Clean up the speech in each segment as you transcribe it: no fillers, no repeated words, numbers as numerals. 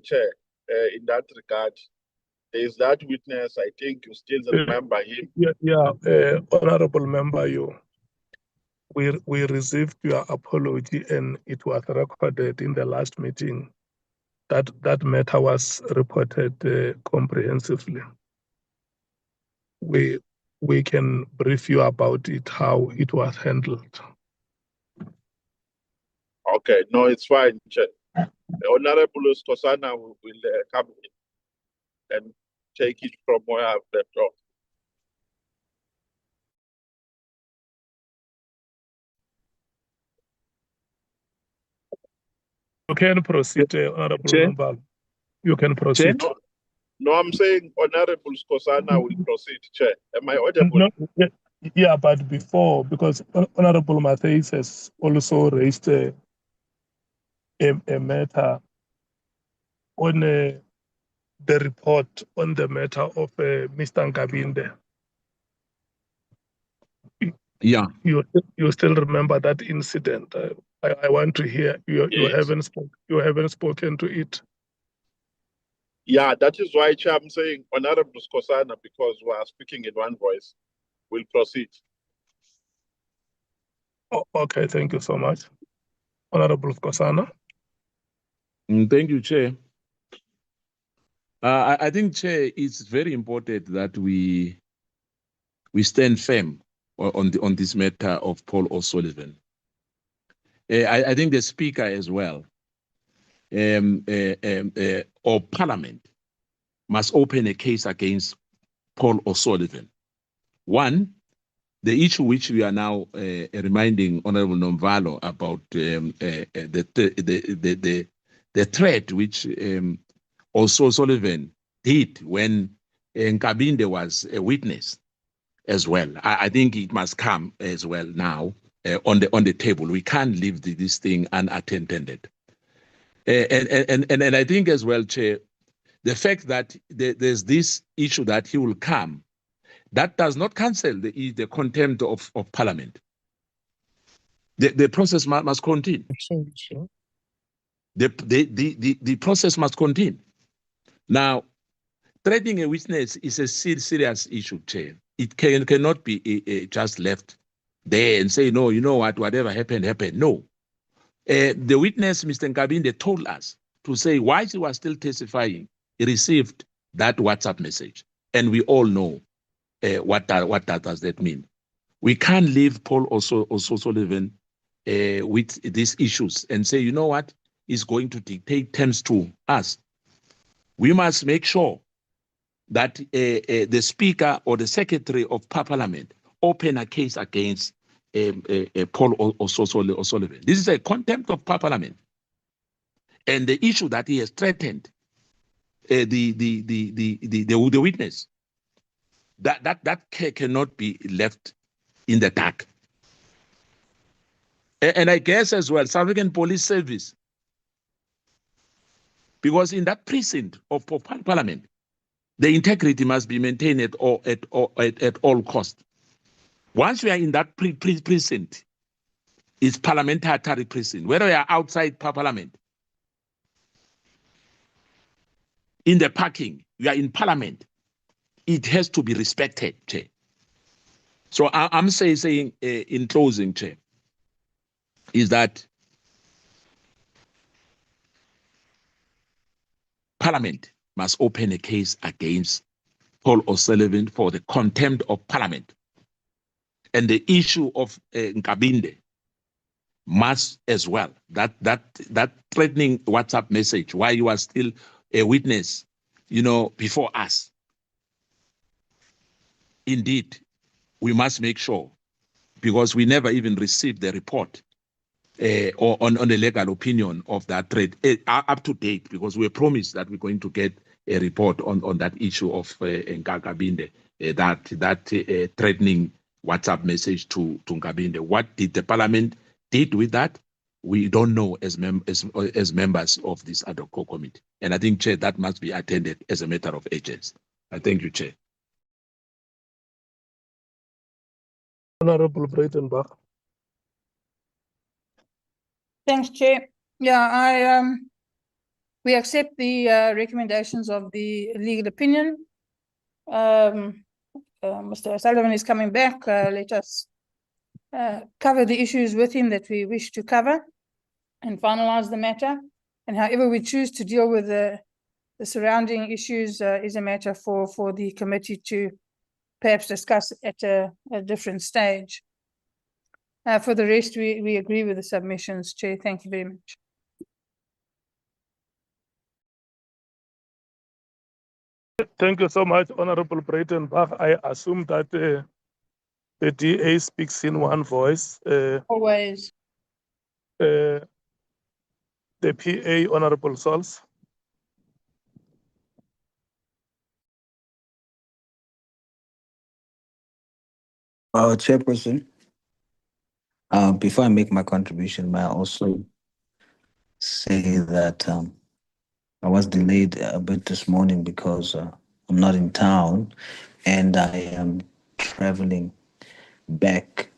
Chair, in that regard. There is that witness, I think you still remember him. Honorable Member, we received your apology and it was recorded in the last meeting. That matter was reported comprehensively. We can brief you about it, how it was handled. Okay, no, it's fine, Chair. Honorable Skosana will come in and take it from where I've left off. You can proceed, Honorable Member. You can proceed. No, I'm saying Honorable Skosana will proceed, Chair. Am I audible? No, yeah, but before, because Honorable Matthijs has also raised a matter on the report on the matter of Mr. Nkabinde. Yeah. You still remember that incident? I want to hear you. Yes. You haven't spoken to it. Yeah, that is why, Chair, I'm saying Honorable Skosana, because we are speaking in one voice, will proceed. Oh, okay, thank you so much. Honorable Skosana. Thank you, Chair. I think, Chair, it's very important that we stand firm on this matter of Paul O'Sullivan. I think the Speaker as well, or Parliament, must open a case against Paul O'Sullivan. One, the issue which we are now reminding Honorable Nomvalo about the threat which O'Sullivan did when Nkabinde was a witness as well. I think it must come as well now on the table. We can't leave this thing unattended. And I think as well, Chair, the fact that there's this issue that he will come, that does not cancel the contempt of Parliament. The process must continue. Sure. The process must continue. Now, threatening a witness is a serious issue, Chair. It cannot be just left there and say, no, you know what, whatever happened, happened. No. The witness, Mr. Nkabinde, told us to say why he was still testifying, he received that WhatsApp message. And we all know what does that mean. We can't leave Paul O'Sullivan with these issues and say, you know what, is going to dictate terms to us. We must make sure that the Speaker or the Secretary of Parliament open a case against Paul O'Sullivan. This is a contempt of Parliament, and the issue that he has threatened the witness, that cannot be left in the dark. And I guess as well, South African Police Service, because in that precinct of Parliament, the integrity must be maintained at all costs. Once we are in that precinct, it's parliamentary precinct. Whether we are outside Parliament, in the parking, we are in Parliament, it has to be respected, Chair. So I'm saying in closing, Chair, is that Parliament must open a case against Paul O'Sullivan for the contempt of Parliament. And the issue of Nkabinde must as well, that threatening WhatsApp message while you are still a witness, before us. Indeed, we must make sure, because we never even received the report or on the legal opinion of that threat up to date, because we were promised that we're going to get a report on that issue of Nkabinde, that threatening WhatsApp message to Nkabinde. What did the Parliament did with that? We don't know as members of this Ad Hoc Committee. And I think, Chair, that must be attended as a matter of urgency. I thank you, Chair. Honorable Breitenbach. Thanks, Chair. Yeah, We accept the recommendations of the legal opinion. Mr. O'Sullivan is coming back. Let us cover the issues with him that we wish to cover and finalize the matter. And however we choose to deal with the surrounding issues is a matter for the committee to perhaps discuss at a different stage. For the rest, we agree with the submissions, Chair. Thank you very much. Thank you so much, Honorable Breitenbach. I assume that the DA speaks in one voice. Always. The PA, Honorable Sols. Chairperson, before I make my contribution, may I also say that I was delayed a bit this morning because I'm not in town and I am traveling back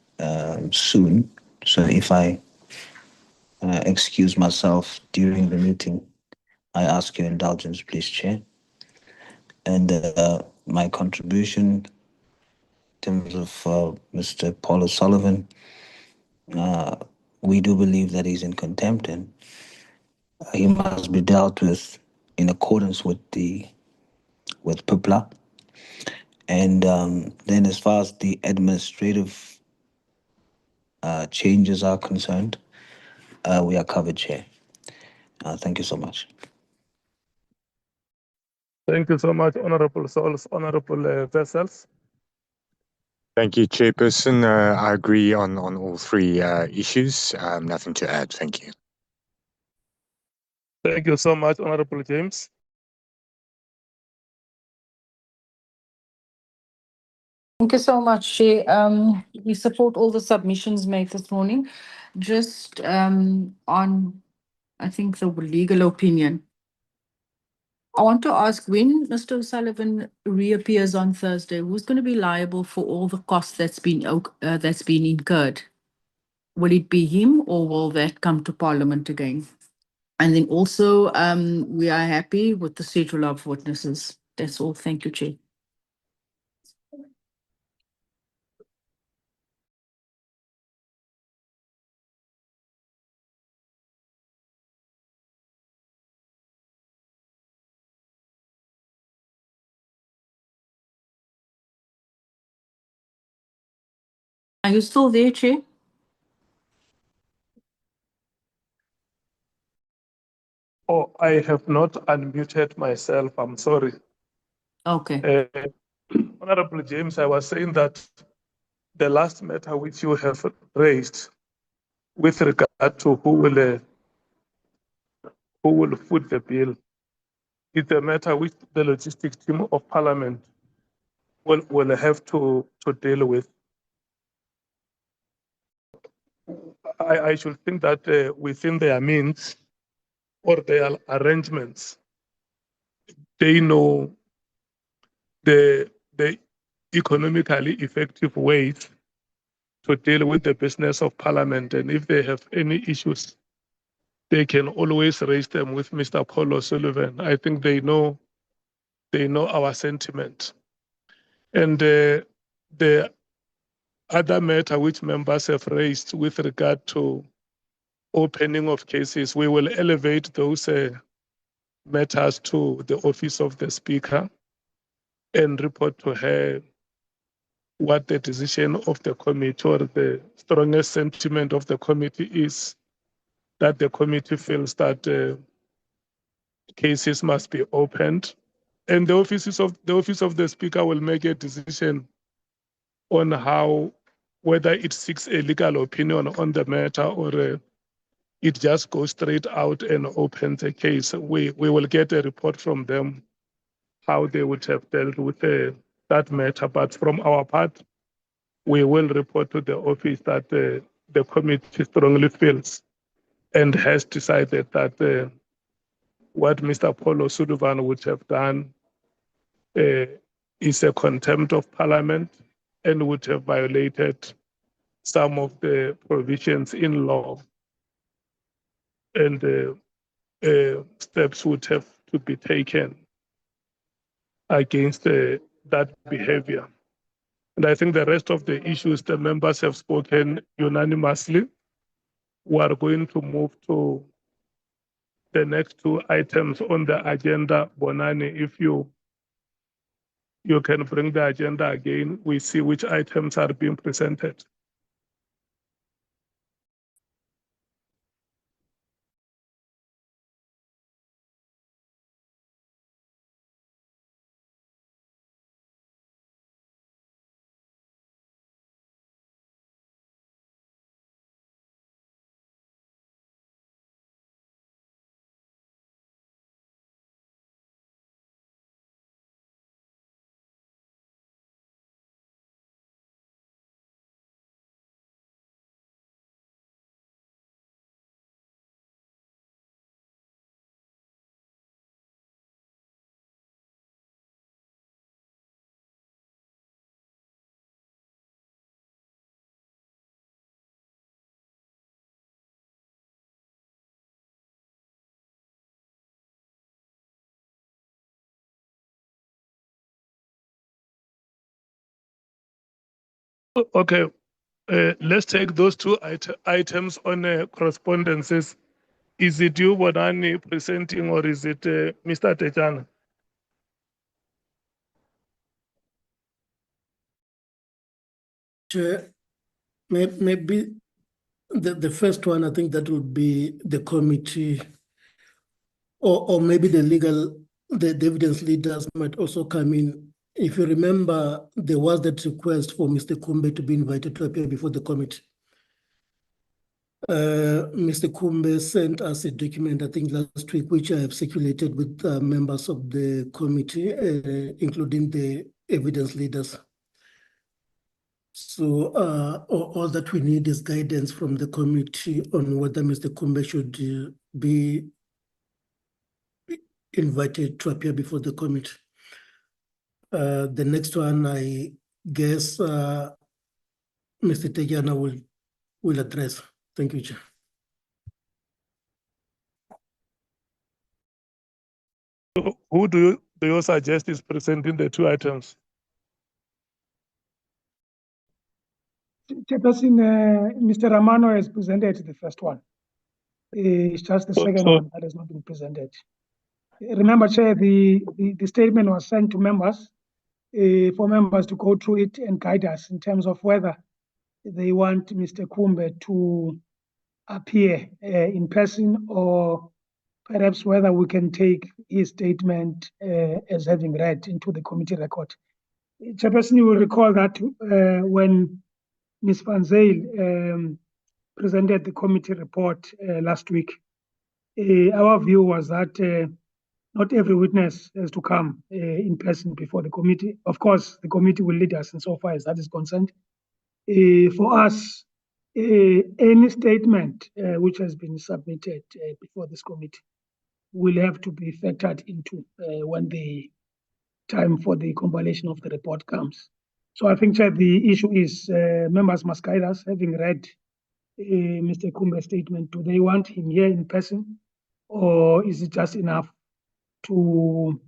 soon. So if I excuse myself during the meeting, I ask your indulgence, please, Chair. And my contribution in terms of Mr. Paul O'Sullivan, we do believe that he's in contempt and he must be dealt with in accordance with PIPLA. And then as far as the administrative changes are concerned, we are covered, Chair. Thank you so much. Thank you so much, Honorable Sols. Honorable Vessels. Thank you, Chairperson. I agree on all three issues. Nothing to add. Thank you. Thank you so much, Honorable James. Thank you so much, Chair. We support all the submissions made this morning. Just on, I think, the legal opinion. I want to ask, when Mr. O'Sullivan reappears on Thursday, who's going to be liable for all the costs that's been incurred? Will it be him or will that come to Parliament again? And then also, we are happy with the schedule of witnesses. That's all. Thank you, Chair. Are you still there, Chair? Oh, I have not unmuted myself. I'm sorry. Okay. Honorable James, I was saying that the last matter which you have raised with regard to who will foot the bill is a matter which the logistics team of Parliament will have to deal with. I should think that within their means or their arrangements, they know the economically effective ways to deal with the business of Parliament. And if they have any issues, they can always raise them with Mr. Paul O'Sullivan. I think they know our sentiment. And the other matter which members have raised with regard to opening of cases, we will elevate those matters to the office of the Speaker and report to her what the decision of the committee or the strongest sentiment of the committee is, that the committee feels that cases must be opened. And the office of the Speaker will make a decision on whether it seeks a legal opinion on the matter or it just goes straight out and opens a case. We will get a report from them how they would have dealt with that matter. But from our part, we will report to the office that the committee strongly feels and has decided that what Mr. Paul O'Sullivan would have done is a contempt of Parliament and would have violated some of the provisions in law. And steps would have to be taken against that behavior. And I think the rest of the issues the members have spoken unanimously. We are going to move to the next two items on the agenda. Bonani, if you can bring the agenda again, we see which items are being presented. Okay, let's take those two items on correspondences. Is it you, Bonani, presenting, or is it Mr. Tejana? Chair, maybe the first one, I think that would be the committee, or maybe the evidence leaders might also come in. If you remember, there was that request for Mr. Kumbe to be invited to appear before the committee. Mr. Kumbe sent us a document, I think last week, which I have circulated with members of the committee, including the evidence leaders. So all that we need is guidance from the committee on whether Mr. Kumbe should be invited to appear before the committee. The next one, I guess, Mr. Tejana will address. Thank you, Chair. Who do you suggest is presenting the two items? Chairperson, Mr. Rahman has presented the first one. It's just the second one that has not been presented. Remember, Chair, the statement was sent to members for members to go through it and guide us in terms of whether they want Mr. Kumbe to appear in person, or perhaps whether we can take his statement as having read into the committee record. Chairperson, you will recall that when Ms. Van Zyl presented the committee report last week, our view was that not every witness has to come in person before the committee. Of course, the committee will lead us insofar as that is concerned. For us, any statement which has been submitted before this committee will have to be factored into when the time for the compilation of the report comes. So I think, Chair, the issue is members must guide us, having read Mr. Kumbe's statement. Do they want him here in person, or is it just enough to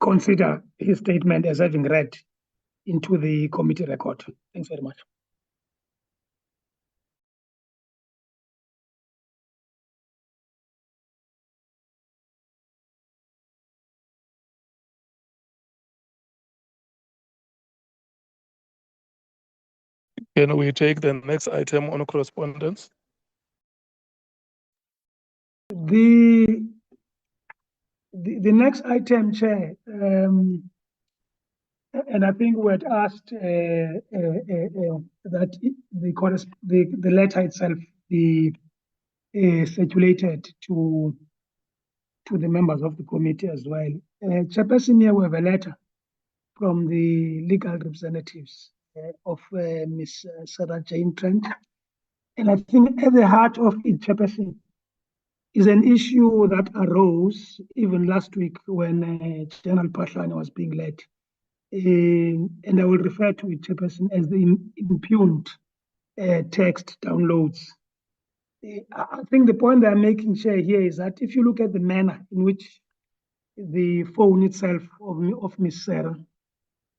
consider his statement as having read into the committee record? Thanks very much. Can we take the next item on correspondence? The next item, Chair, and I think we had asked that the letter itself be circulated to the members of the committee as well. Chairperson, here we have a letter from the legal representatives of Ms. Sarah Jane Trent. And I think at the heart of it, Chairperson, is an issue that arose even last week when General Patlane was being led. And I will refer to it, Chairperson, as the impugned text downloads. I think the point they're making, Chair, here is that if you look at the manner in which the phone itself of Ms.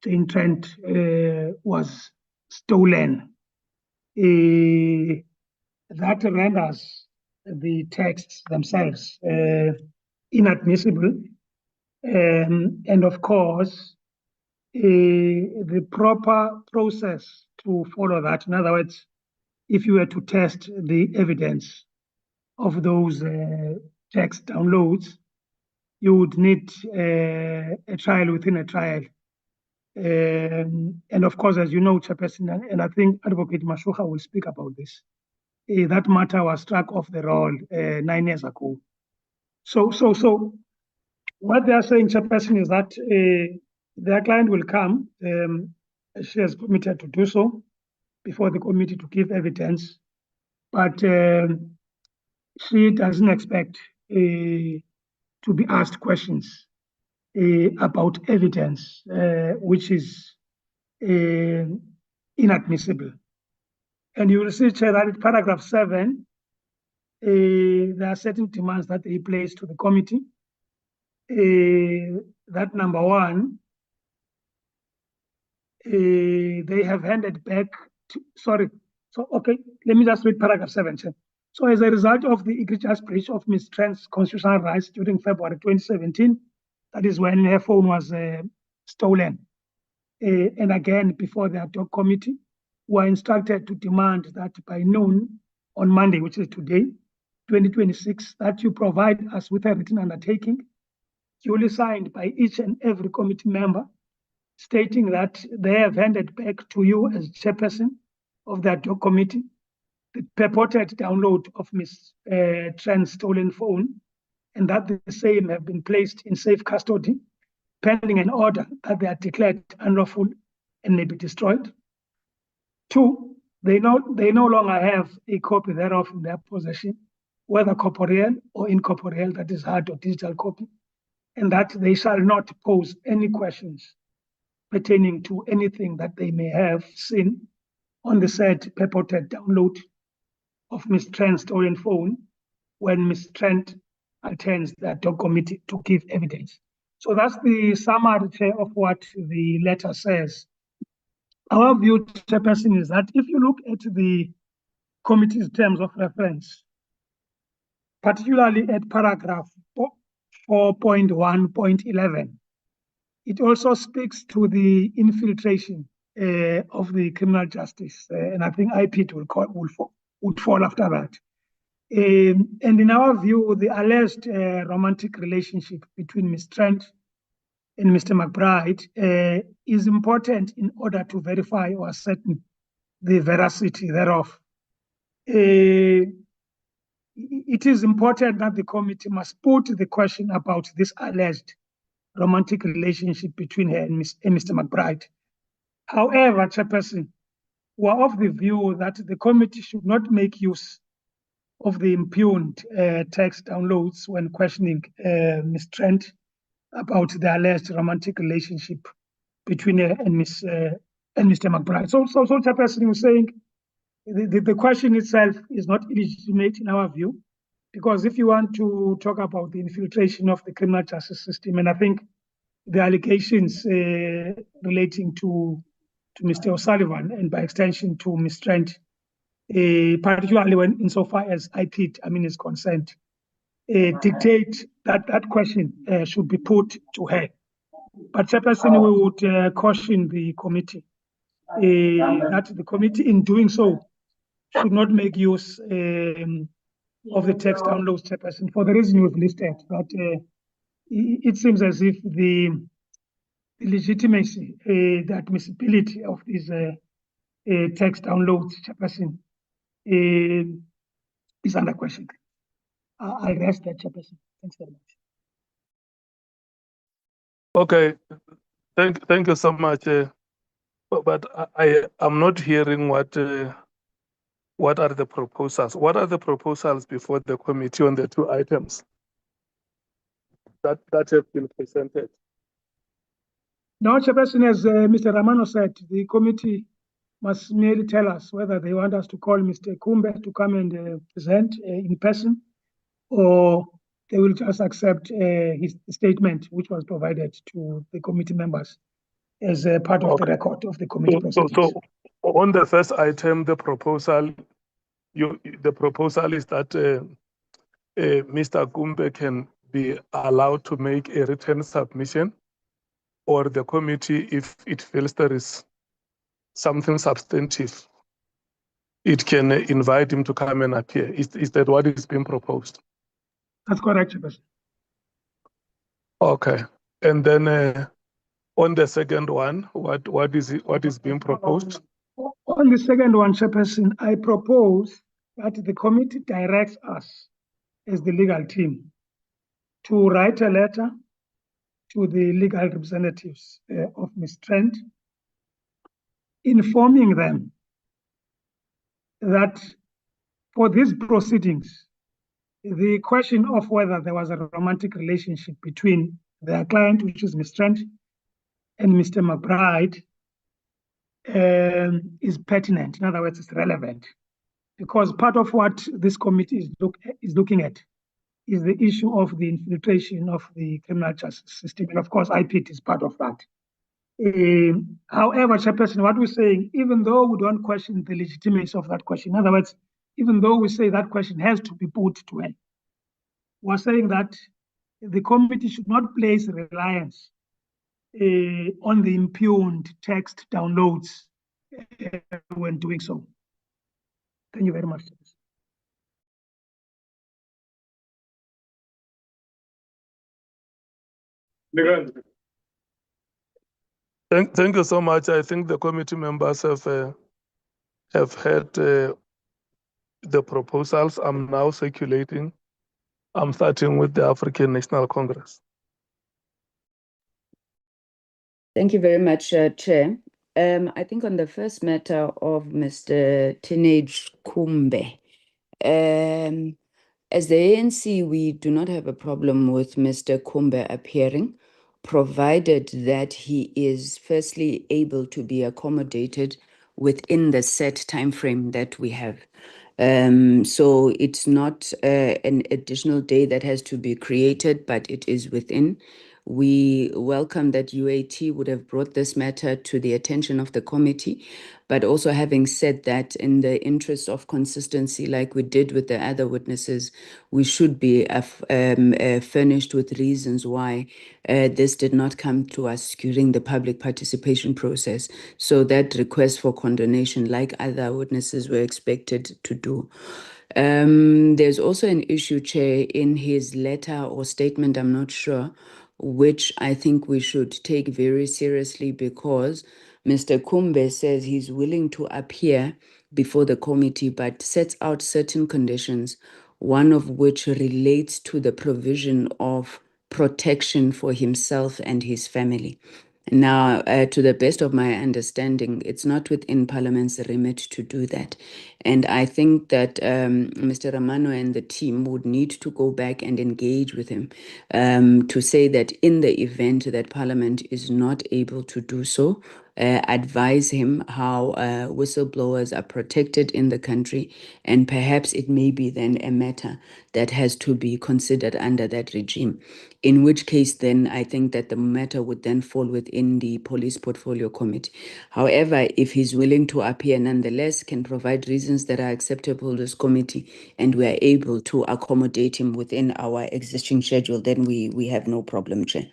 Jane Trent was stolen, that renders the texts themselves inadmissible. And of course, the proper process to follow that, in other words, if you were to test the evidence of those text downloads, you would need a trial within a trial. And of course, as you know, Chairperson, and I think Advocate Mashuha will speak about this, that matter was struck off the roll 9 years ago. So what they are saying, Chairperson, is that their client will come, she has committed to do so, before the committee to give evidence, but she doesn't expect to be asked questions about evidence, which is inadmissible. And you will see, Chair, that in paragraph 7, there are certain demands that they place to the committee. That number one, they have handed back to, okay, let me just read paragraph 7. So as a result of the egregious breach of Ms. Trent's constitutional rights during February 2017, that is when her phone was stolen. And again, before the Ad Hoc Committee, were instructed to demand that by noon on Monday, which is today, 2026, that you provide us with a written undertaking duly signed by each and every committee member, stating that they have handed back to you as chairperson of the Ad Hoc Committee the purported download of Ms. Trent's stolen phone, and that the same have been placed in safe custody, pending an order that they are declared unlawful and may be destroyed. 2, they no longer have a copy thereof in their possession, whether corporeal or incorporeal, that is hard or digital copy, and that they shall not pose any questions pertaining to anything that they may have seen on the said purported download of Ms. Trent's stolen phone when Ms. Trent attends the Ad Hoc Committee to give evidence. So that's the summary, Chair, of what the letter says. Our view, Chairperson, is that if you look at the committee's terms of reference, particularly at paragraph 4.1.11, it also speaks to the infiltration of the criminal justice, and I think IP would fall after that. And in our view, the alleged romantic relationship between Ms. Trent and Mr. McBride is important in order to verify or ascertain the veracity thereof. It is important that the committee must put the question about this alleged romantic relationship between her and Mr. McBride. However, Chairperson, we are of the view that the committee should not make use of the impugned text downloads when questioning Ms. Trent about the alleged romantic relationship between her and Mr. McBride. So Chairperson was saying the question itself is not illegitimate in our view, because if you want to talk about the infiltration of the criminal justice system, and I think the allegations relating to Mr. O'Sullivan and by extension to Ms. Trent, particularly when insofar as IP, is concerned, dictate that that question should be put to her. But Chairperson, we would caution the committee that the committee in doing so should not make use of the text downloads, Chairperson, for the reason you've listed. But it seems as if the legitimacy, the admissibility of these text downloads, Chairperson, is under question. I rest that, Chairperson. Thanks very much. Okay, thank you so much. But I am not hearing what are the proposals. What are the proposals before the committee on the 2 items that have been presented? Now, Chairperson, as Mr. Rahman said, the committee must merely tell us whether they want us to call Mr. Kumbe to come and present in person, or they will just accept his statement, which was provided to the committee members as a part of the record of the committee proceedings. So on the first item, the proposal is that Mr. Kumbe can be allowed to make a written submission, or the committee, if it feels there is something substantive, it can invite him to come and appear. Is that what is being proposed? That's correct, Chairperson. Okay. And then on the second one, what is being proposed? On the second one, Chairperson, I propose that the committee directs us as the legal team to write a letter to the legal representatives of Ms. Trent, informing them that for these proceedings, the question of whether there was a romantic relationship between their client, which is Ms. Trent, and Mr. McBride is pertinent. In other words, it's relevant, because part of what this committee is looking at is the issue of the infiltration of the criminal justice system. And of course, IPT is part of that. However, Chairperson, what we're saying, even though we don't question the legitimacy of that question, in other words, even though we say that question has to be put to her, we're saying that the committee should not place reliance on the impugned text downloads when doing so. Thank you very much. Thank you so much. I think the committee members have heard the proposals. I'm now circulating. I'm starting with the African National Congress. Thank you very much, Chair. I think on the first matter of Mr. Teenage Kumbe, as the ANC, we do not have a problem with Mr. Kumbe appearing, provided that he is firstly able to be accommodated within the set time frame that we have. So it's not an additional day that has to be created, but it is within. We welcome that UAT would have brought this matter to the attention of the committee, but also having said that, in the interest of consistency, like we did with the other witnesses, we should be furnished with reasons why this did not come to us during the public participation process. So that request for condonation, like other witnesses were expected to do. There's also an issue, Chair, in his letter or statement, I'm not sure, which I think we should take very seriously, because Mr. Kumbe says he's willing to appear before the committee, but sets out certain conditions, one of which relates to the provision of protection for himself and his family. Now, to the best of my understanding, it's not within Parliament's remit to do that. And I think that Mr. Rahman and the team would need to go back and engage with him to say that in the event that Parliament is not able to do so, advise him how whistleblowers are protected in the country, and perhaps it may be then a matter that has to be considered under that regime. In which case, then I think that the matter would then fall within the Police Portfolio Committee. However, if he's willing to appear nonetheless, can provide reasons that are acceptable to this committee, and we are able to accommodate him within our existing schedule, then we have no problem, Chair.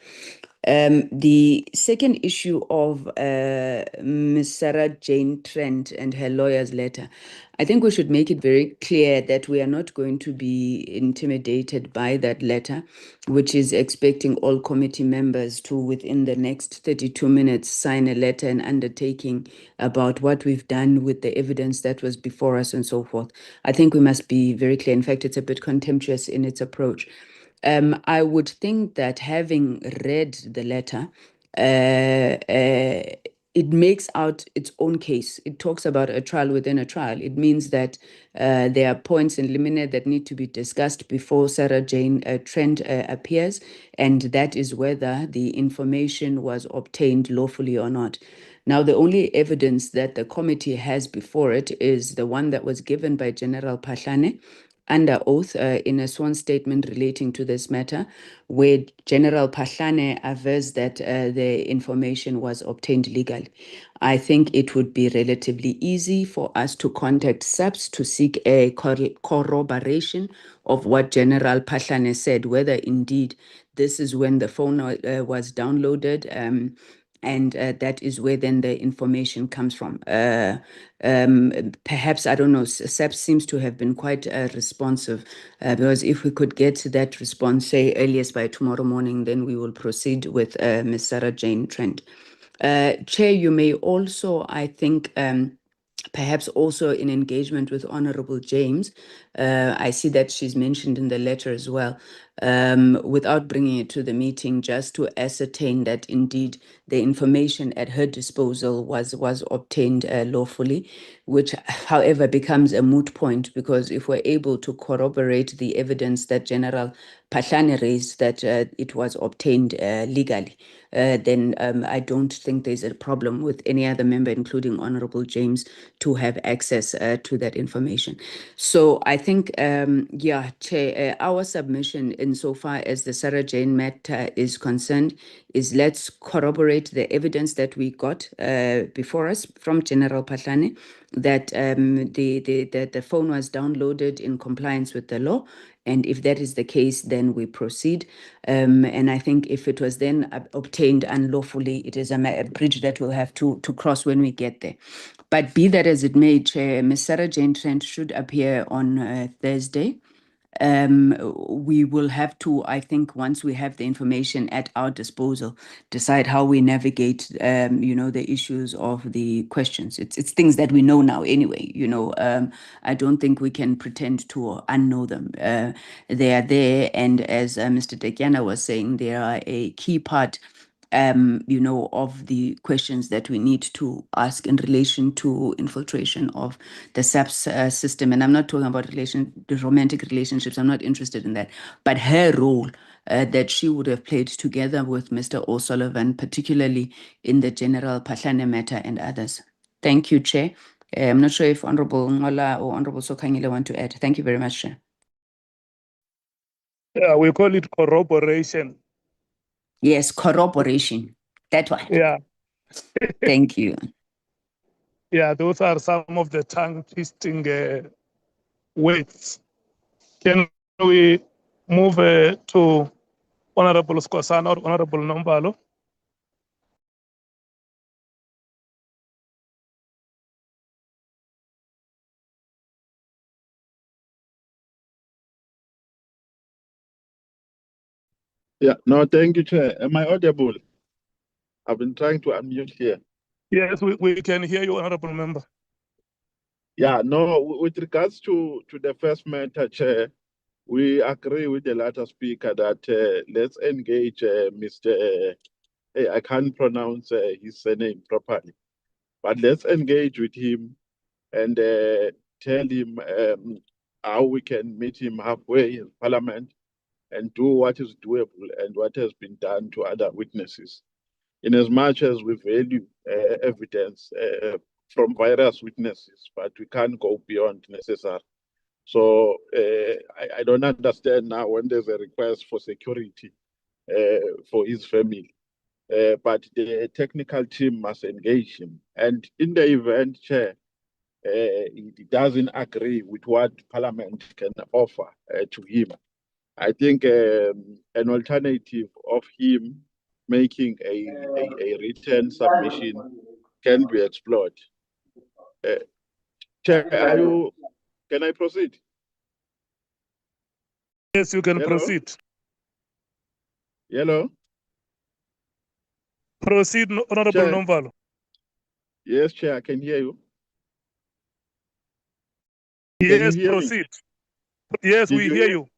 The second issue of Ms. Sarah Jane Trent and her lawyer's letter, I think we should make it very clear that we are not going to be intimidated by that letter, which is expecting all committee members to, within the next 32 minutes, sign a letter and undertaking about what we've done with the evidence that was before us and so forth. I think we must be very clear. In fact, it's a bit contemptuous in its approach. I would think that having read the letter, it makes out its own case. It talks about a trial within a trial. It means that there are points in limine that need to be discussed before Sarah Jane Trent appears, and that is whether the information was obtained lawfully or not. Now, the only evidence that the committee has before it is the one that was given by General Pahlane under oath in a sworn statement relating to this matter, where General Pahlane avers that the information was obtained legally. I think it would be relatively easy for us to contact SAPS to seek a corroboration of what General Pahlane said, whether indeed this is when the phone was downloaded, and that is where then the information comes from. Perhaps, I don't know, SAPS seems to have been quite responsive, because if we could get that response, say, earliest by tomorrow morning, then we will proceed with Ms. Sarah Jane Trent. Chair, you may also, I think, perhaps also in engagement with Honorable James, I see that she's mentioned in the letter as well, without bringing it to the meeting, just to ascertain that indeed the information at her disposal was obtained lawfully, which, however, becomes a moot point, because if we're able to corroborate the evidence that General Pahlane raised that it was obtained legally, then I don't think there's a problem with any other member, including Honorable James, to have access to that information. So I think, yeah, Chair, our submission insofar as the Sarah Jane matter is concerned is let's corroborate the evidence that we got before us from General Pahlane, that the phone was downloaded in compliance with the law. And if that is the case, then we proceed. And I think if it was then obtained unlawfully, it is a bridge that we'll have to cross when we get there. But be that as it may, Chair, Ms. Sarah Jane Trent should appear on Thursday. We will have to, I think, once we have the information at our disposal, decide how we navigate, the issues of the questions. It's things that we know now anyway, I don't think we can pretend to unknow them. They are there, and as Mr. Kekana was saying, they are a key part of the questions that we need to ask in relation to infiltration of the SAPS system. And I'm not talking about the romantic relationships. I'm not interested in that. But her role that she would have played together with Mr. O'Sullivan, particularly in the General Pahlane matter and others. Thank you, Chair. I'm not sure if Honorable Ngola or Honorable Sokangile want to add. Thank you very much, Chair. Yeah, we call it corroboration. Yes, corroboration. That one. Yeah. Thank you. Yeah, those are some of the tongue-twisting words. Can we move to Honorable Skosana or Honorable Nombalo? Yeah, no, thank you, Chair. Am I audible? I've been trying to unmute here. Yes, we can hear you, Honorable Member. Yeah, no, with regards to the first matter, Chair, we agree with the latter speaker that let's engage Mr. I can't pronounce his surname properly, but let's engage with him and tell him how we can meet him halfway in Parliament and do what is doable and what has been done to other witnesses. In as much as we value evidence from various witnesses, but we can't go beyond necessary. So I don't understand now when there's a request for security for his family. But the technical team must engage him. And in the event, Chair, he doesn't agree with what Parliament can offer to him, I think an alternative of him making a written submission can be explored. Chair, can I proceed? Yes, you can Hello? proceed. Hello? Proceed, Honorable Chair. Nombalo. Yes, Chair, I can hear you. Yes, hear me? proceed. Yes, Did we you hear hear? you.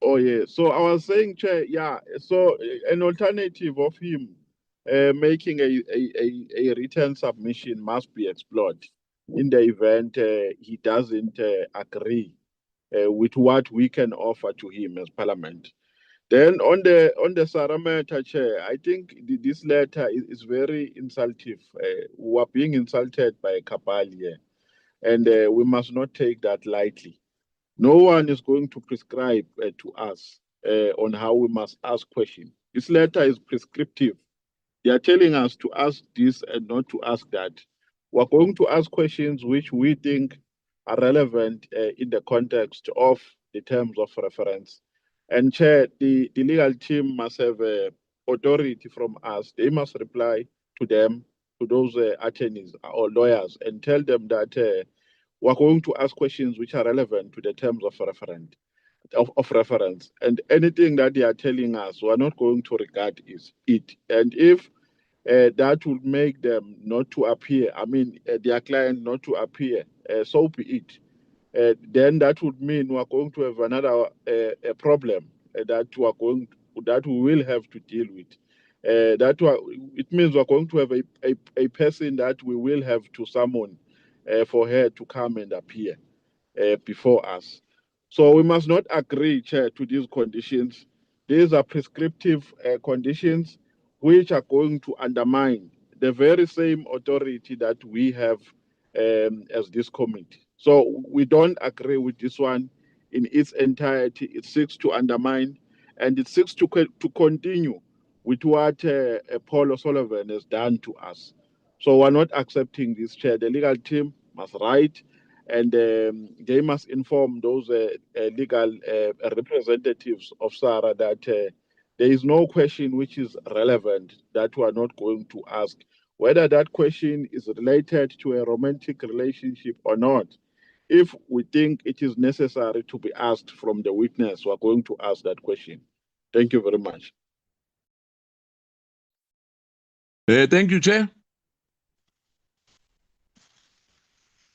Oh, yeah. So I was saying, Chair, yeah, so an alternative of him making a written submission must be explored in the event he doesn't agree with what we can offer to him as Parliament. Then on the SARA matter, Chair, I think this letter is very insultive. We are being insulted by Kabali here, and we must not take that lightly. No one is going to prescribe to us on how we must ask questions. This letter is prescriptive. They are telling us to ask this and not to ask that. We're going to ask questions which we think are relevant in the context of the terms of reference. And Chair, the legal team must have authority from us. They must reply to them, to those attorneys or lawyers, and tell them that we're going to ask questions which are relevant to the terms of reference. And anything that they are telling us, we're not going to regard it. And if that would make them not to appear, their client not to appear, so be it. Then that would mean we're going to have another a problem that we will have to deal with. It means we're going to have a person that we will have to summon for her to come and appear before us. So we must not agree, Chair, to these conditions. These are prescriptive conditions which are going to undermine the very same authority that we have as this committee. So we don't agree with this one in its entirety. It seeks to undermine, and it seeks to continue with what Paul O'Sullivan has done to us. So we're not accepting this, Chair. The legal team must write, and they must inform those legal representatives of SARA that there is no question which is relevant that we are not going to ask. Whether that question is related to a romantic relationship or not, if we think it is necessary to be asked from the witness, we are going to ask that question. Thank you very much. Thank you, Chair.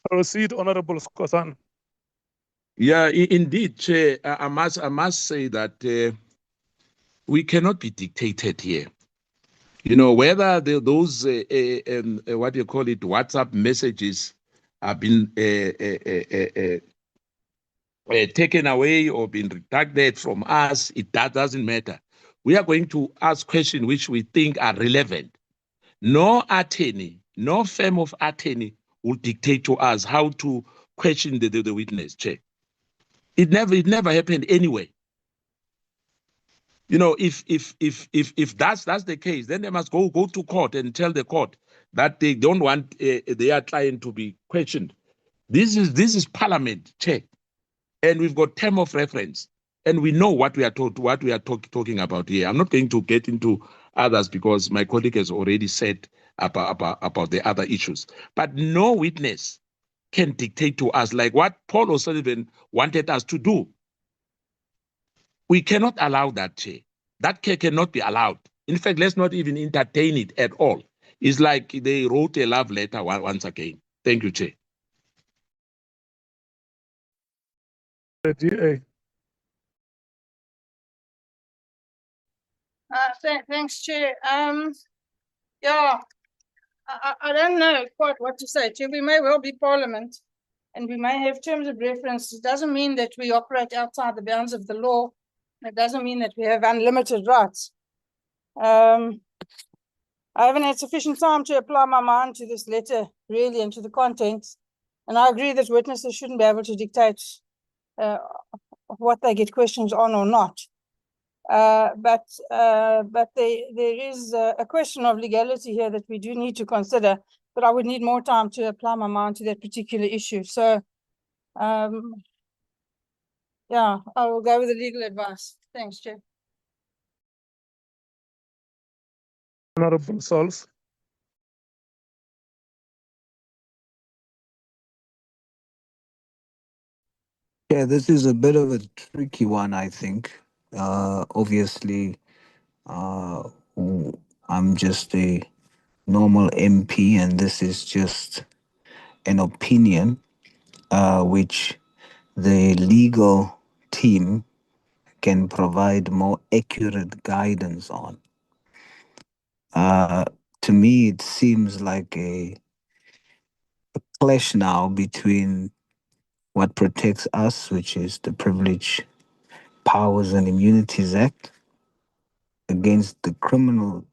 Proceed, Honorable Skosan. Yeah, indeed, Chair. I must say that we cannot be dictated here. You know, whether those what you call it, WhatsApp messages have been taken away or been redacted from us, that doesn't matter. We are going to ask questions which we think are relevant. No attorney, no firm of attorney will dictate to us how to question the witness, Chair. It never happened anyway. You know, if that's the case, then they must go to court and tell the court that they don't want their client to be questioned. This is Parliament, Chair, and we've got term of reference, and we know what we are talking about here. I'm not going to get into others because my colleague has already said about the other issues. But no witness can dictate to us like what Paul O'Sullivan wanted us to do. We cannot allow that, Chair. That cannot be allowed. In fact, let's not even entertain it at all. It's like they wrote a love letter once again. Thank you, Chair. The DA. Thanks, Chair. Yeah, I don't know quite what to say, Chair. We may well be Parliament, and we may have terms of reference. It doesn't mean that we operate outside the bounds of the law. It doesn't mean that we have unlimited rights. I haven't had sufficient time to apply my mind to this letter, really, and to the contents. And I agree that witnesses shouldn't be able to dictate what they get questions on or not. But there is a question of legality here that we do need to consider, but I would need more time to apply my mind to that particular issue. So, yeah, I will go with the legal advice. Thanks, Chair. Honorable Sols. Yeah, this is a bit of a tricky one, I think. Obviously, I'm just a normal MP, and this is just an opinion which the legal team can provide more accurate guidance on. To me, it seems like a clash now between what protects us, which is the Privilege, Powers and Immunities Act, against the Criminal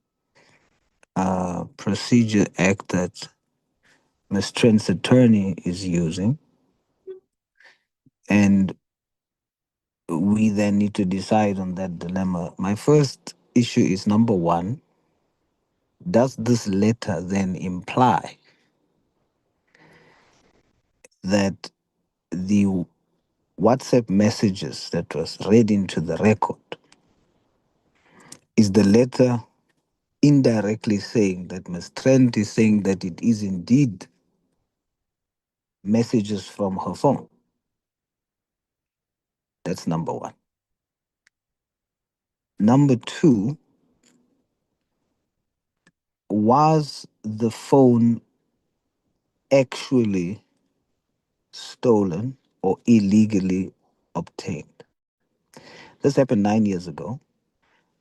Procedure Act that Ms. Trent's attorney is using. And we then need to decide on that dilemma. My first issue is number one, does this letter then imply that the WhatsApp messages that was read into the record is the letter indirectly saying that Ms. Trent is saying that it is indeed messages from her phone? That's number one. Number two, was the phone actually stolen or illegally obtained? This happened 9 years ago.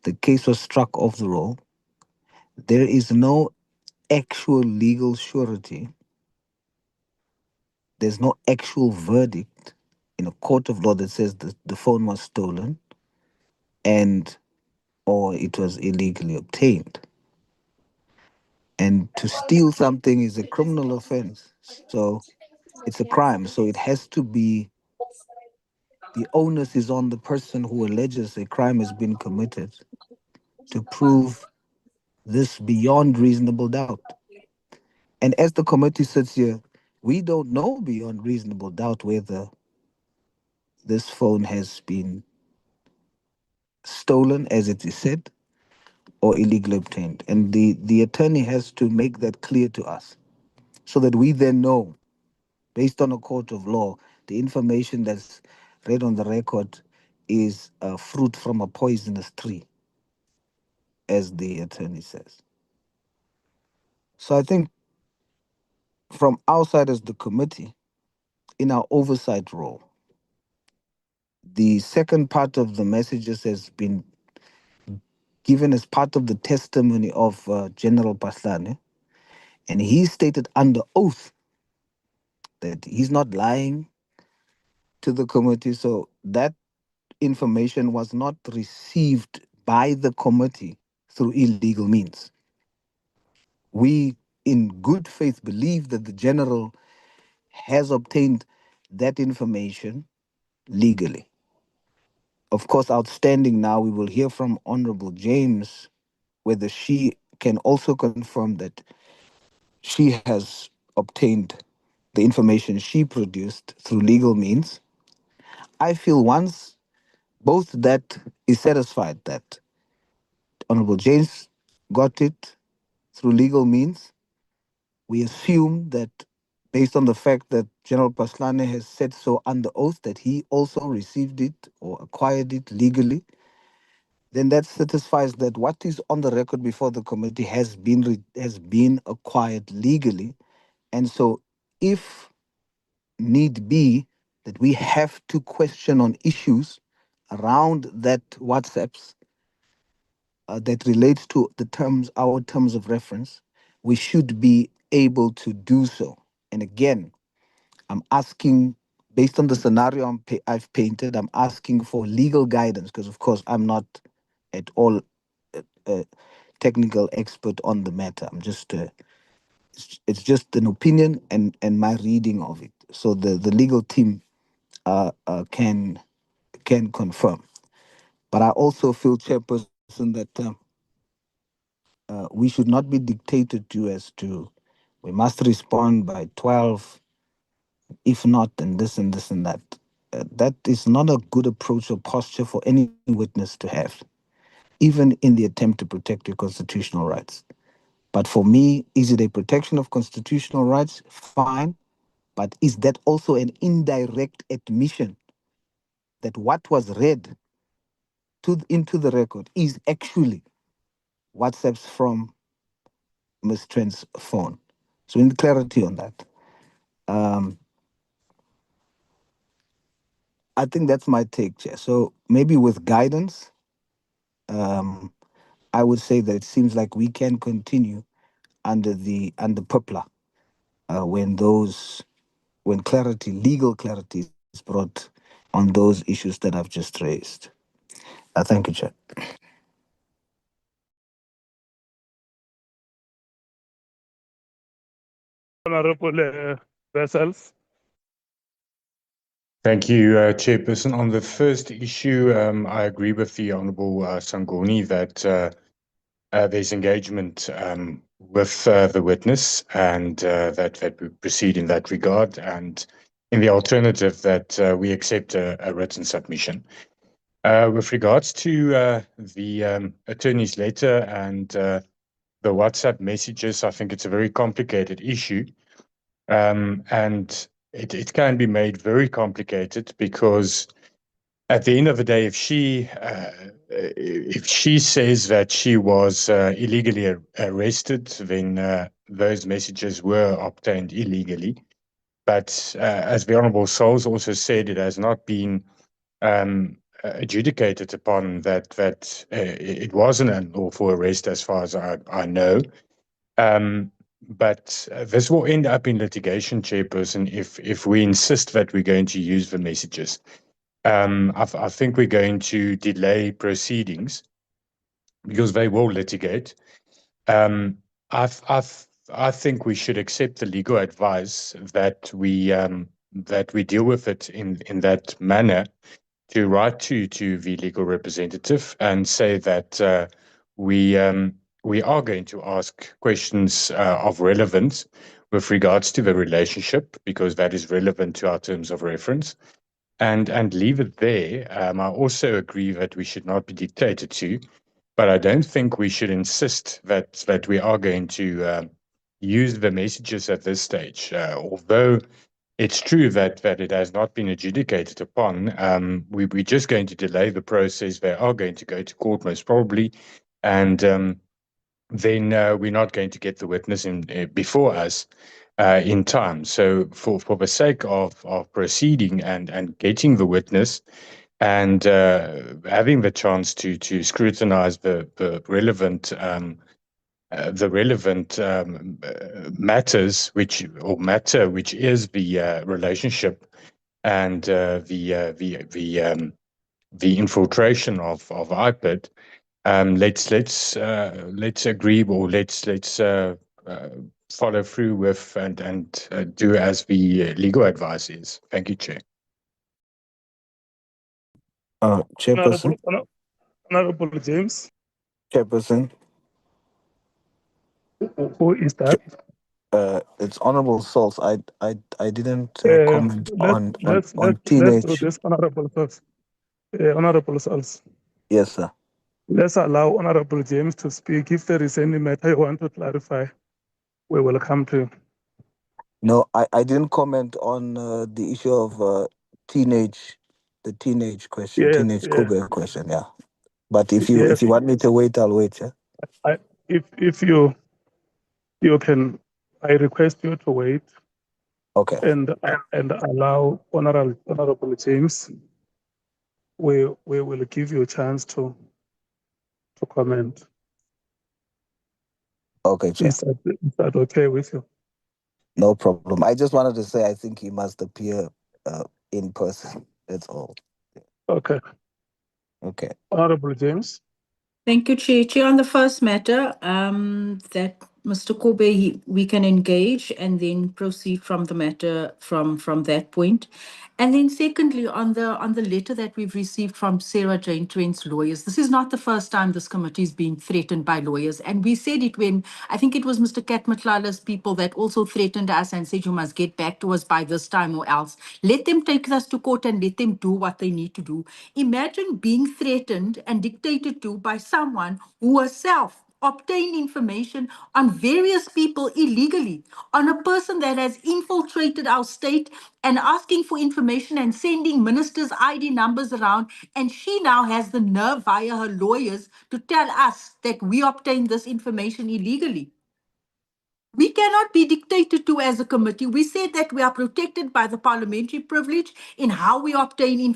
The case was struck off the roll. There is no actual legal surety. There's no actual verdict in a court of law that says that the phone was stolen and or it was illegally obtained. And to steal something is a criminal offense. So it's a crime. So it has to be, the onus is on the person who alleges a crime has been committed to prove this beyond reasonable doubt. And as the committee sits here, we don't know beyond reasonable doubt whether this phone has been stolen, as it is said, or illegally obtained. And the attorney has to make that clear to us so that we then know, based on a court of law, the information that's read on the record is a fruit from a poisonous tree, as the attorney says. So I think from outside as the committee, in our oversight role, the second part of the messages has been given as part of the testimony of General Paslane, and he stated under oath that he's not lying to the committee. So that information was not received by the committee through illegal means. We, in good faith, believe that the general has obtained that information legally. Of course, outstanding now, we will hear from Honorable James whether she can also confirm that she has obtained the information she produced through legal means. I feel once both that is satisfied, that Honorable James got it through legal means, we assume that based on the fact that General Paslane has said so under oath that he also received it or acquired it legally, then that satisfies that what is on the record before the committee has been acquired legally. And so if need be that we have to question on issues around that WhatsApps that relates to the terms, our terms of reference, we should be able to do so. And again, I'm asking, based on the scenario I've painted, I'm asking for legal guidance because, of course, I'm not at all a technical expert on the matter. I'm just it's just an opinion and my reading of it. So the legal team can confirm. But I also feel, Chairperson, that we should not be dictated to as to we must respond by 12. If not, then this and this and that. That is not a good approach or posture for any witness to have, even in the attempt to protect your constitutional rights. But for me, is it a protection of constitutional rights? Fine. But is that also an indirect admission that what was read into the record is actually WhatsApps from Ms. Trent's phone? So we need clarity on that. I think that's my take, Chair. So maybe with guidance, I would say that it seems like we can continue under PUPLA when clarity, legal clarity is brought on those issues that I've just raised. Thank you, Chair. Honorable Wessels. Thank you, Chairperson. On the first issue, I agree with the Honourable Sangoni that there's engagement with the witness and that we proceed in that regard, and in the alternative that we accept a written submission. With regards to the attorney's letter and the WhatsApp messages, I think it's a very complicated issue. And it can be made very complicated because at the end of the day, if she says that she was illegally arrested, then those messages were obtained illegally. But as the Honourable Souls also said, it has not been adjudicated upon that it wasn't an unlawful arrest as far as I know. But this will end up in litigation, Chairperson, if we insist that we're going to use the messages. I think we're going to delay proceedings because they will litigate. I think we should accept the legal advice that we deal with it in that manner, to write to the legal representative and say that we are going to ask questions of relevance with regards to the relationship, because that is relevant to our terms of reference, and leave it there. I also agree that we should not be dictated to, but I don't think we should insist that we are going to use the messages at this stage. Although it's true that it has not been adjudicated upon, we're just going to delay the process. They are going to go to court most probably, and then we're not going to get the witness in before us in time. So for the sake of proceeding and getting the witness and having the chance to scrutinize the relevant matters, which is the relationship and the infiltration of IPID. Let's agree, or let's follow through with and do as the legal advice is. Thank you, Chair. Chairperson. Honorable James. Chairperson. Who is that? It's Honorable Souls. I didn't comment on let's teenage. do this, Honorable Souls. Honorable Souls. Yes, sir. Let's allow Honorable James to speak. If there is any matter you want to clarify, we will come to you. No, I didn't comment on the issue of the teenage question, Yes, teenage Kobe question. Yeah, but if you Yes. want me to wait, I'll wait. Yeah. If you can, I request you to wait. Okay. And allow Honorable James. We will give you a chance to comment. Okay, Chair. Is that okay with you? No problem. I just wanted to say I think he must appear in person. That's all. Okay. Okay. Honorable James. Thank you, Chair. Chair, on the first matter, that Mr. Kobe, we can engage and then proceed from the matter from that point. And then secondly, on the letter that we've received from Sarah Jane Trent's lawyers, this is not the first time this committee is being threatened by lawyers. And we said it when, I think it was Mr. Katmatlala's people that also threatened us and said, you must get back to us by this time or else. Let them take us to court and let them do what they need to do. Imagine being threatened and dictated to by someone who herself obtained information on various people illegally, on a person that has infiltrated our state and asking for information and sending ministers' ID numbers around. And she now has the nerve via her lawyers to tell us that we obtained this information illegally. We cannot be dictated to as a committee. We said that we are protected by the parliamentary privilege in how we obtain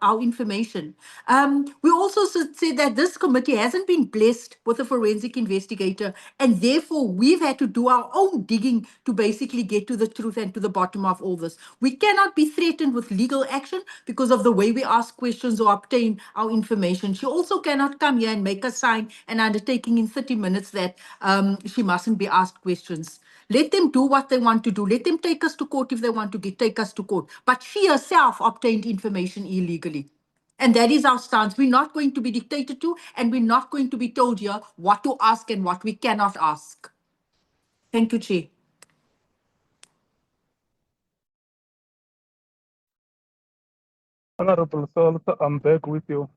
our information. We also said that this committee hasn't been blessed with a forensic investigator, and therefore we've had to do our own digging to basically get to the truth and to the bottom of all this. We cannot be threatened with legal action because of the way we ask questions or obtain our information. She also cannot come here and make us sign an undertaking in 30 minutes that she mustn't be asked questions. decisions. Let them do what they want to do. Let them take us to court if they want to take us to court. But she herself obtained information illegally. And that is our stance. We're not going to be dictated to, and we're not going to be told here what to ask and what we cannot ask. Thank you, Chair. Honorable Salt, I'm back with you.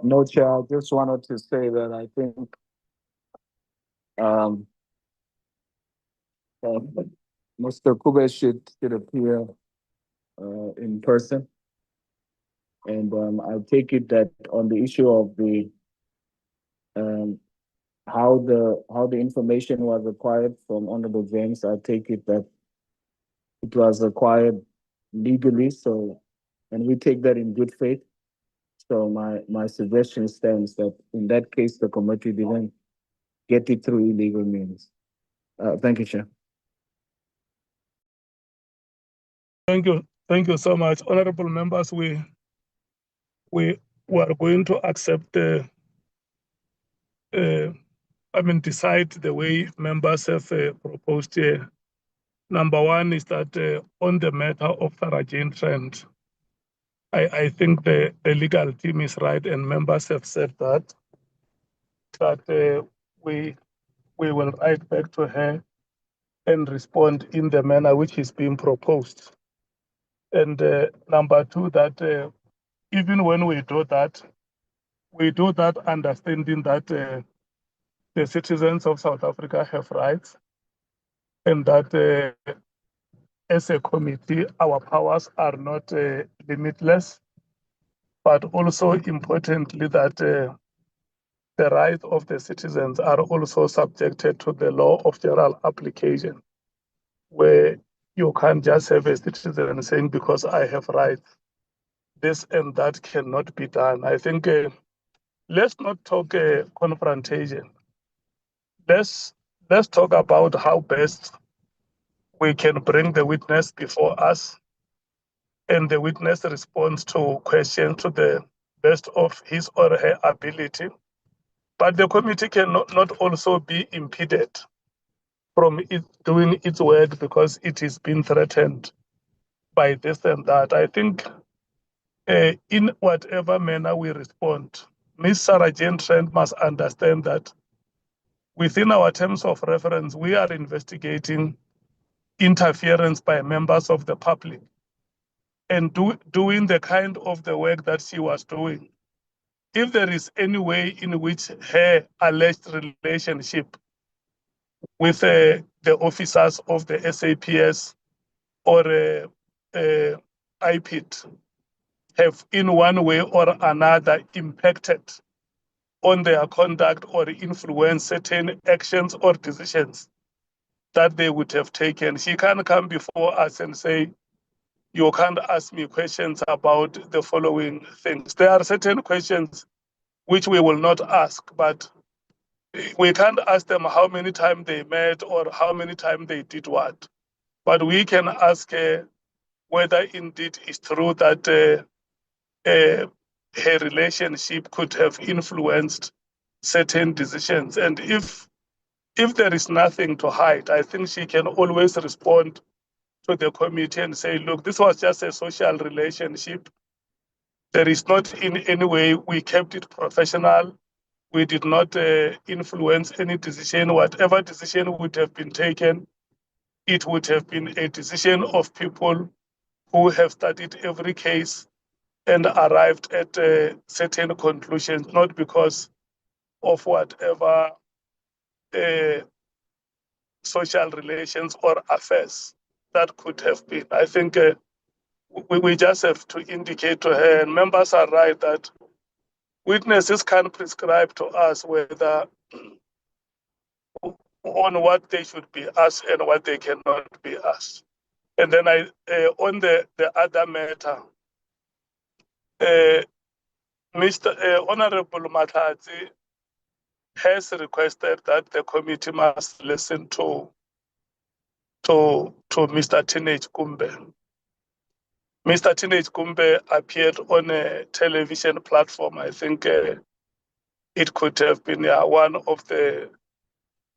No, Chair, I just wanted to say that I think Mr. Kube should appear in person. And I take it that on the issue of the how the information was acquired from Honorable James, I take it that it was acquired legally. So, and we take that in good faith. So my suggestion stands that in that case, the committee didn't get it through illegal means. Thank you, Chair. Thank you so much. Honorable members, we are going to accept decide the way members have proposed here. Number one is that on the matter of Sarah-Jane Trent, I think the legal team is right, and members have said that we will write back to her and respond in the manner which is being proposed. And number two, that even when we do that understanding that the citizens of South Africa have rights, and that as a committee, our powers are not limitless, but also importantly that the rights of the citizens are also subjected to the law of general application, where you can't just have a citizen saying, because I have rights, this and that cannot be done. I think let's not talk confrontation. Let's talk about how best we can bring the witness before us, and the witness responds to questions to the best of his or her ability. But the committee cannot also be impeded from doing its work because it is being threatened by this and that. I think in whatever manner we respond, Ms. Sarah-Jane Trent must understand that within our terms of reference, we are investigating interference by members of the public, and doing the kind of the work that she was doing. If there is any way in which her alleged relationship with the officers of the SAPS or IPIT have in one way or another impacted on their conduct or influence certain actions or decisions that they would have taken, she can't come before us and say, you can't ask me questions about the following things. There are certain questions which we will not ask, but we can't ask them how many times they met or how many times they did what. But we can ask whether indeed it's true that her relationship could have influenced certain decisions. And if there is nothing to hide, I think she can always respond to the committee and say, look, this was just a social relationship. There is not in any way, we kept it professional. We did not influence any decision. Whatever decision would have been taken, it would have been a decision of people who have studied every case and arrived at certain conclusions, not because of whatever social relations or affairs that could have been. I think we just have to indicate to her, and members are right, that witnesses can prescribe to us whether on what they should be asked and what they cannot be asked. And then on the other matter, Mr. Honorable Mathatsi has requested that the committee must listen to Mr. Teenage Kumbe. Mr. Teenage Kumbe appeared on a television platform, I think it could have been one of the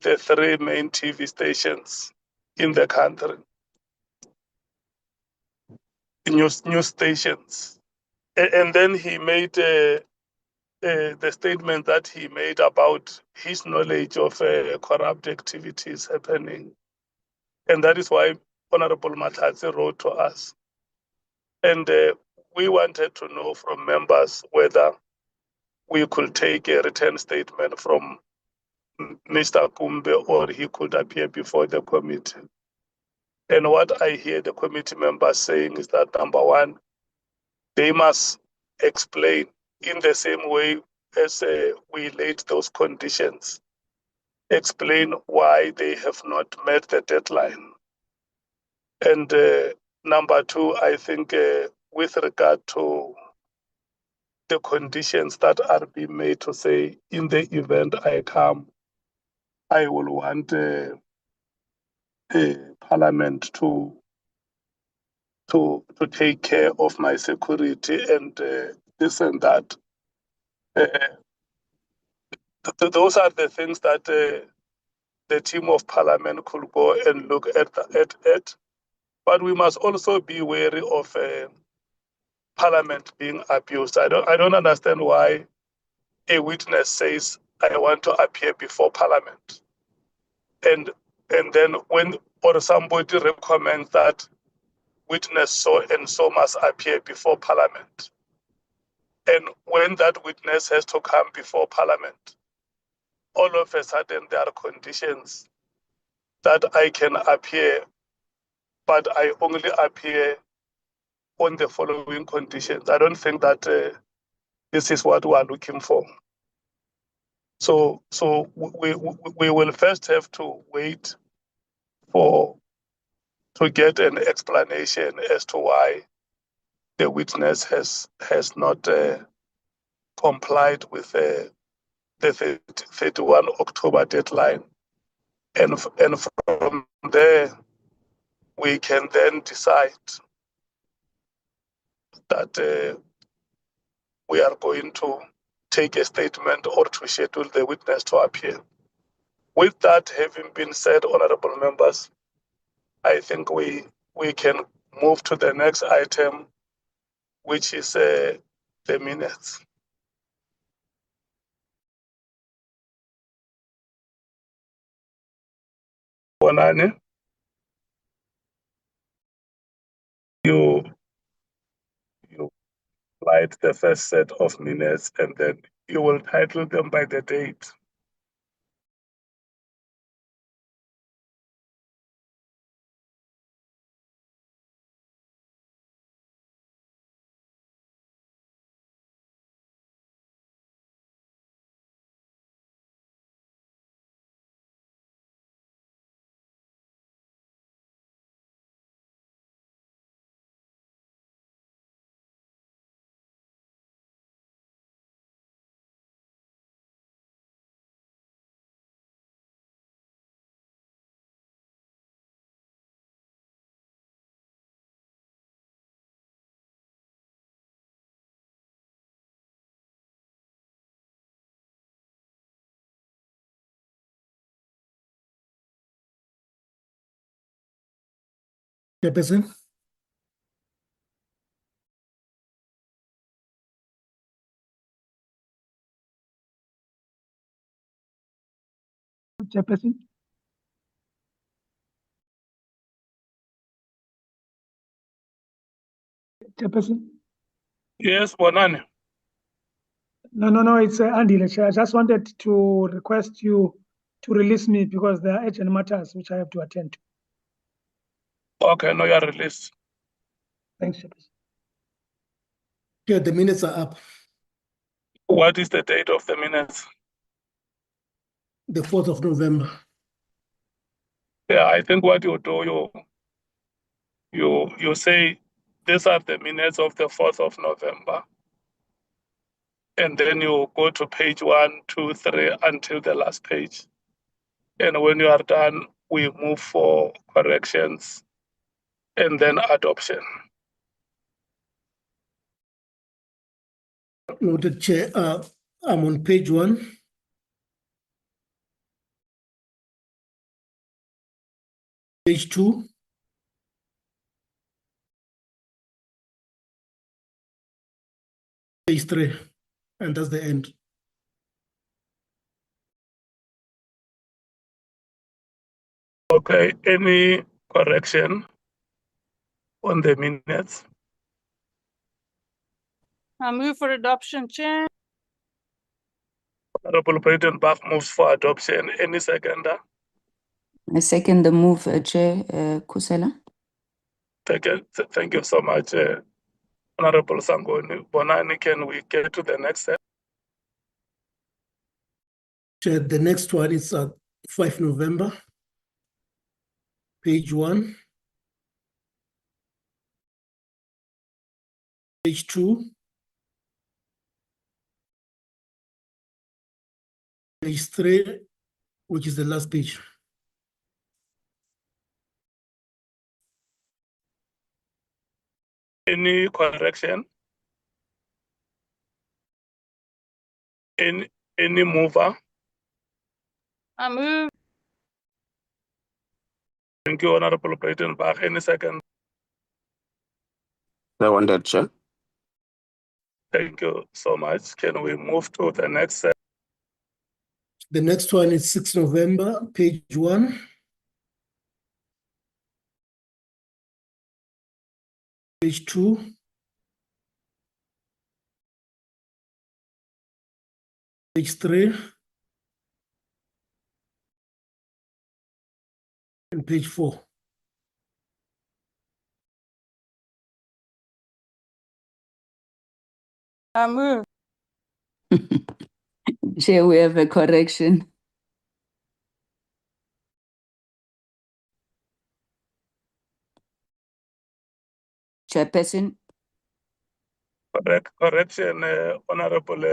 three main TV stations in the country, news stations. And then he made the statement that he made about his knowledge of corrupt activities happening. And that is why Honorable Matlhatsi wrote to us. And we wanted to know from members whether we could take a written statement from Mr. Kumbe or he could appear before the committee. And what I hear the committee members saying is that, number one, they must explain in the same way as we laid those conditions, explain why they have not met the deadline. And number two, I think with regard to the conditions that are being made to say, in the event I come, I will want Parliament to take care of my security and this and that. Those are the things that the team of Parliament could go and look at. But we must also be wary of Parliament being abused. I don't understand why a witness says, I want to appear before Parliament. And then when or somebody recommends that witness so and so must appear before Parliament. And when that witness has to come before Parliament, all of a sudden there are conditions that I can appear, but I only appear on the following conditions. I don't think that this is what we are looking for. So we will first have to wait to get an explanation as to why the witness has not complied with the 31 October deadline. And from there, we can then decide that we are going to take a statement or to schedule the witness to appear. With that having been said, honorable members, I think we can move to the next item, which is the minutes. Bonani, you write the first set of minutes and then you will title them by the date. Chairperson. Chairperson. Chairperson. Yes, Bonani. No, it's Andy Leche. I just wanted to request you to release me because there are urgent matters which I have to attend to. Okay, no, you are released. Thanks, Chairperson. Yeah, the minutes are up. What is the date of the minutes? The 4th of November. Yeah, I think what you do, you say these are the minutes of the 4th of November. And then you go to page 1, 2, 3 until the last page. And when you are done, we move for corrections and then adoption. Noted, Chair. I'm on page 1. Page 2. Page 3. And that's the end. Okay, any correction on the minutes? I move for adoption, Chair. Honorable President Bach moves for adoption. Any seconder? I second the move, Chair Kusela. Thank you so much, Honorable Sangoni. Bonani, can we get to the next step? Chair, the next one is 5 November. Page 1. Page 2. Page 3, which is the last page. Any correction? Any mover? I move. Thank you, Honorable President Bach. Any second? Seconded, Chair. Thank you so much. Can we move to the next step? The next one is 6 November, page 1. Page 2. Page 3. And page 4. I move. Chair, we have a correction. Chairperson, Correction, Honorable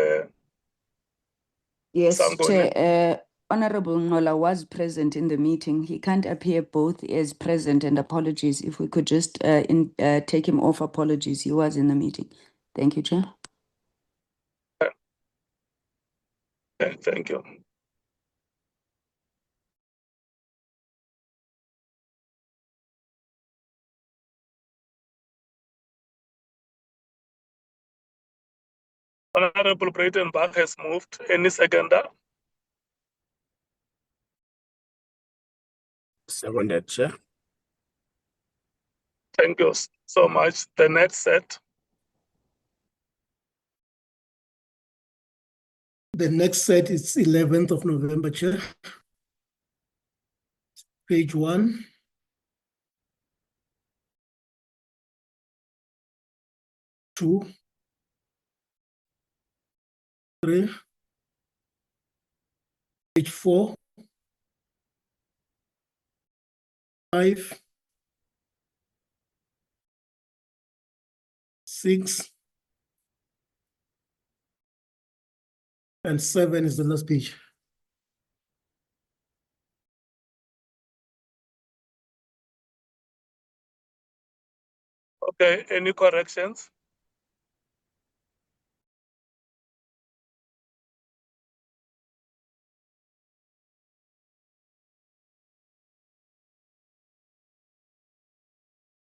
yes, Sangoni. Chair, Honorable Ngola was present in the meeting. He can't appear both as present and apologies. If we could just take him off apologies. He was in the meeting. Thank you, Chair. Thank you. Honorable President Bach has moved. Any seconder? Seconded, Chair. Thank you so much. The next set. The next set is 11th of November, Chair. Page 1. Two, 3, page 4, 5, 6, and 7 is the last page. Okay, any corrections?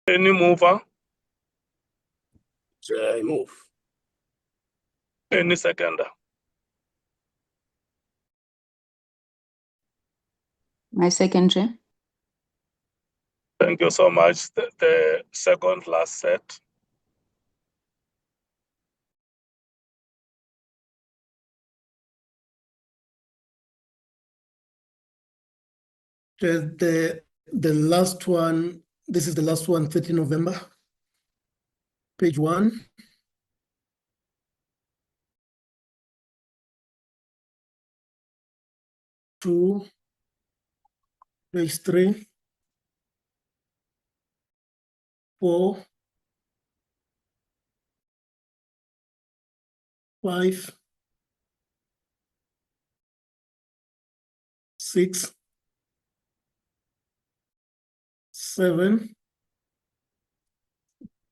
Any mover? Chair, I move. Any seconder? My second, Chair. Thank you so much. The second last set. The last one, this is the last one, 30 November. Page 1. Two, page 3, 4, 5, 6, 7,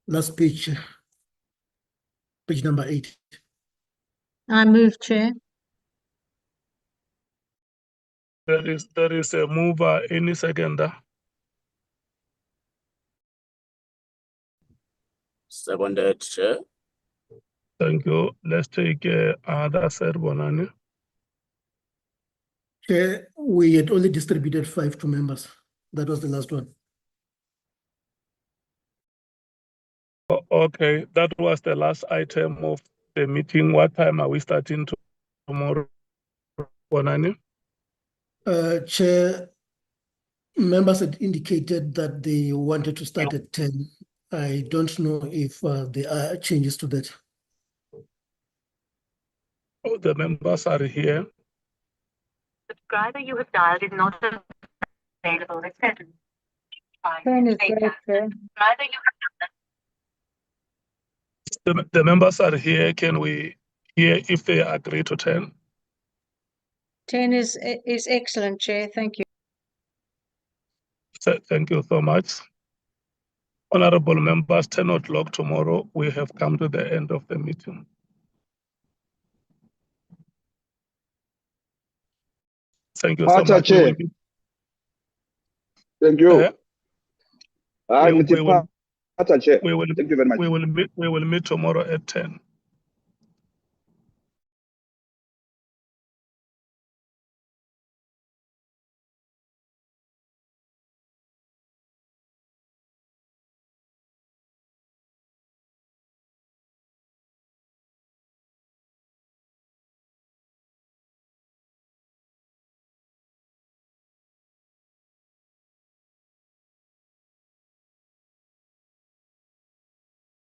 last page, page number 8. I move, Chair. There is a mover. Any seconder? Seconded, Chair. Thank you. Let's take other ceremony. Chair, we had only distributed 5 to members. That was the last one. Okay, that was the last item of the meeting. What time are we starting tomorrow, Bonani? Chair, members had indicated that they wanted to start at 10. I don't know if there are changes to that. Oh, the members are here. Subscriber you have dialed is not available. It's 10 10 is great, Chair. The members are here. Can we hear if they agree to 10? 10 is excellent, Chair. Thank you. Thank you so much. Honorable members, 10 o'clock tomorrow, we have come to the end of the meeting. Thank you so much. Chair. Thank you. We will Chair. Thank you very much. we will meet tomorrow at 10.